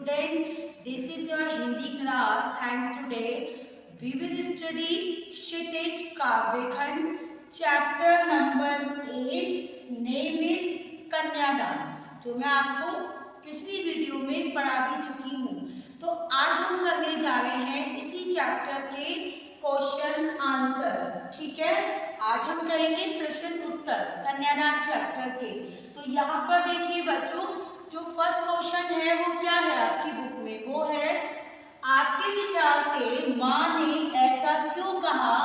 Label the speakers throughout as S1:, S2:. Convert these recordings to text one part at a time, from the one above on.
S1: Student, this is your Hindi class and today we will study Kshitij Kavyakhand chapter number 8 name is कन्यादान जो मैं आपको पिछली video में पढ़ा भी चुकी हूँ। तो आज हम करने जा रहे हैं इसी चैप्टर के क्वेश्चन आंसर। ठीक है, आज हम करेंगे प्रश्न उत्तर कन्यादान चैप्टर के। तो यहाँ पर देखिए बच्चों, जो फर्स्ट क्वेश्चन है वो क्या है आपकी बुक में, वो है आपके विचार से माँ ने ऐसा क्यों कहा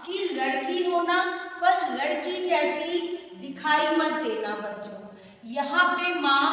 S1: कि लड़की होना पर लड़की जैसी दिखाई मत देना। बच्चों, यहाँ पे माँ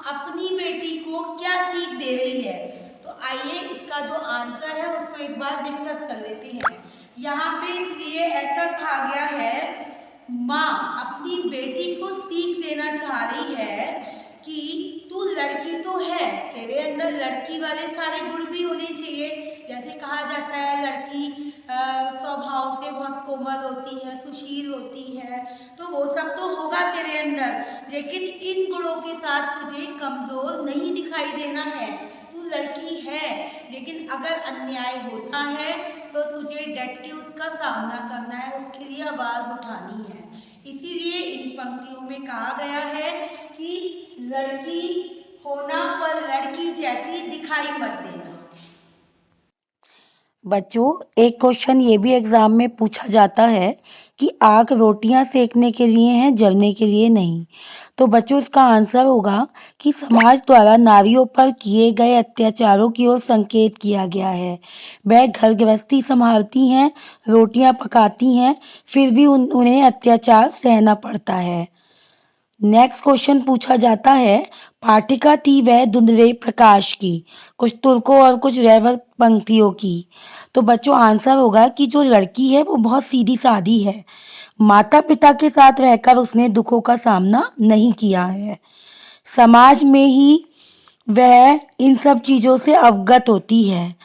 S1: अपनी बेटी को क्या सीख दे रही है, तो आइए इसका जो आंसर है उसको एक बार डिस्कस कर लेते हैं। यहाँ पे इसलिए ऐसा कहा गया है, माँ अपनी बेटी को सीख देना चाह रही है कि तू लड़की तो है, तेरे अंदर लड़की वाले सारे गुण भी होने चाहिए। जैसे कहा जाता है लड़की स्वभाव से बहुत कोमल होती है, सुशील होती है, तो वो सब तो होगा तेरे अंदर, लेकिन इन गुणों के साथ तुझे कमजोर नहीं दिखाई देना है। तू लड़की है, लेकिन अगर अन्याय होता है तो तुझे डट के उसका सामना करना है, उसके लिए आवाज उठानी है। इसीलिए इन पंक्तियों में कहा गया है कि लड़की होना पर लड़की जैसी दिखाई मत देना।
S2: बच्चों, एक क्वेश्चन ये भी एग्जाम में पूछा जाता है कि आग रोटियां सेकने के लिए है, जलने के लिए नहीं। तो बच्चों, इसका आंसर होगा कि समाज द्वारा नारियों पर किए गए अत्याचारों की ओर संकेत किया गया है। वह घर गृहस्थी संभालती हैं, रोटियां पकाती हैं, फिर भी उन्हें अत्याचार सहना पड़ता है। नेक्स्ट क्वेश्चन पूछा जाता है, पाठिका थी वह धुंधले प्रकाश की, कुछ तुर्कों और कुछ रैवत पंक्तियों की। तो बच्चों, आंसर होगा कि जो लड़की है वो बहुत सीधी सादी है। माता पिता के साथ रहकर उसने दुखों का सामना नहीं किया है। समाज में ही वह इन सब चीज़ों से अवगत होती है।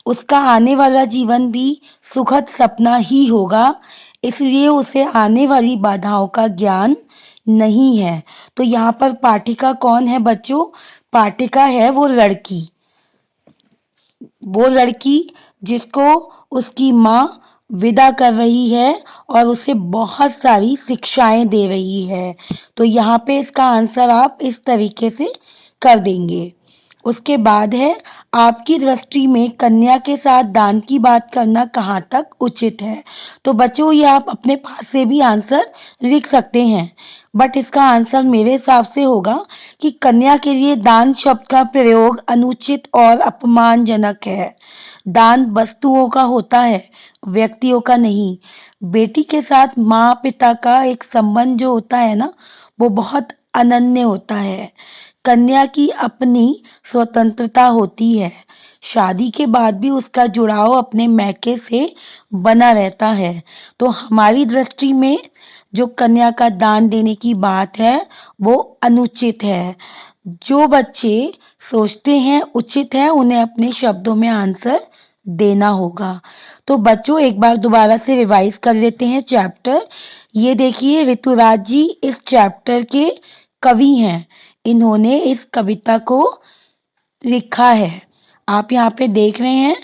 S2: उसका आने वाला जीवन भी सुखद सपना ही होगा, इसलिए उसे आने वाली बाधाओं का ज्ञान नहीं है। तो यहाँ पर पाठिका कौन है बच्चों? पाठिका है वो लड़की जिसको उसकी माँ विदा कर रही है और उसे बहुत सारी शिक्षाएं दे रही है। तो यहाँ पे इसका आंसर आप इस तरीके से कर देंगे। उसके बाद है, आपकी दृष्टि में कन्या के साथ दान की बात करना कहाँ तक उचित है। तो बच्चों, ये आप अपने पास से भी आंसर लिख सकते हैं, बट इसका आंसर मेरे हिसाब से होगा कि कन्या के लिए दान शब्द का प्रयोग अनुचित और अपमानजनक है। दान वस्तुओं का होता है, व्यक्तियों का नहीं। बेटी के साथ माँ पिता का एक संबंध जो होता है ना, वो बहुत अनन्य होता है। कन्या की अपनी स्वतंत्रता होती है, शादी के बाद भी उसका जुड़ाव अपने मैके से बना रहता है। तो हमारी दृष्टि में जो कन्या का दान देने की बात है वो अनुचित है। जो बच्चे सोचते हैं उचित है, उन्हें अपने शब्दों में आंसर देना होगा। तो बच्चों, एक बार दोबारा से रिवाइज कर लेते हैं चैप्टर। ये देखिए, ऋतुराज जी इस चैप्टर के कवि हैं। इन्होंने इस कविता को लिखा है। आप यहाँ पे देख रहे हैं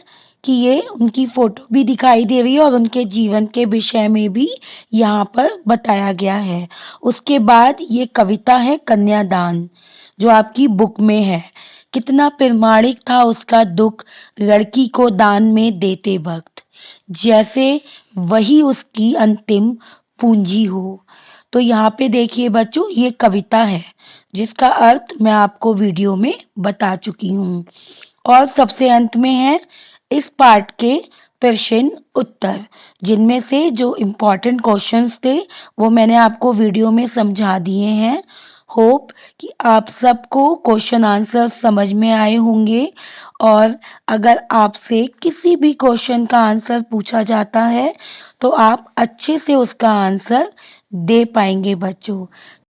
S2: कि ये उनकी फोटो भी दिखाई दे रही है और उनके जीवन के विषय में भी यहाँ पर बताया गया है। उसके बाद ये कविता है कन्यादान, जो आपकी बुक में है। कितना प्रामाणिक था उसका दुख लड़की को दान में देते वक्त, जैसे वही उसकी अंतिम पूंजी हो। तो यहाँ पे देखिए बच्चों, ये कविता है जिसका अर्थ मैं आपको वीडियो में बता चुकी हूँ। और सबसे अंत में है इस पार्ट के प्रश्न उत्तर, जिनमें से जो इम्पोर्टेंट क्वेश्चंस थे वो मैंने आपको वीडियो में समझा दिए हैं। होप कि आप सबको क्वेश्चन आंसर समझ में आए होंगे, और अगर आपसे किसी भी क्वेश्चन का आंसर पूछा जाता है तो आप अच्छे से उसका आंसर दे पाएंगे बच्चों।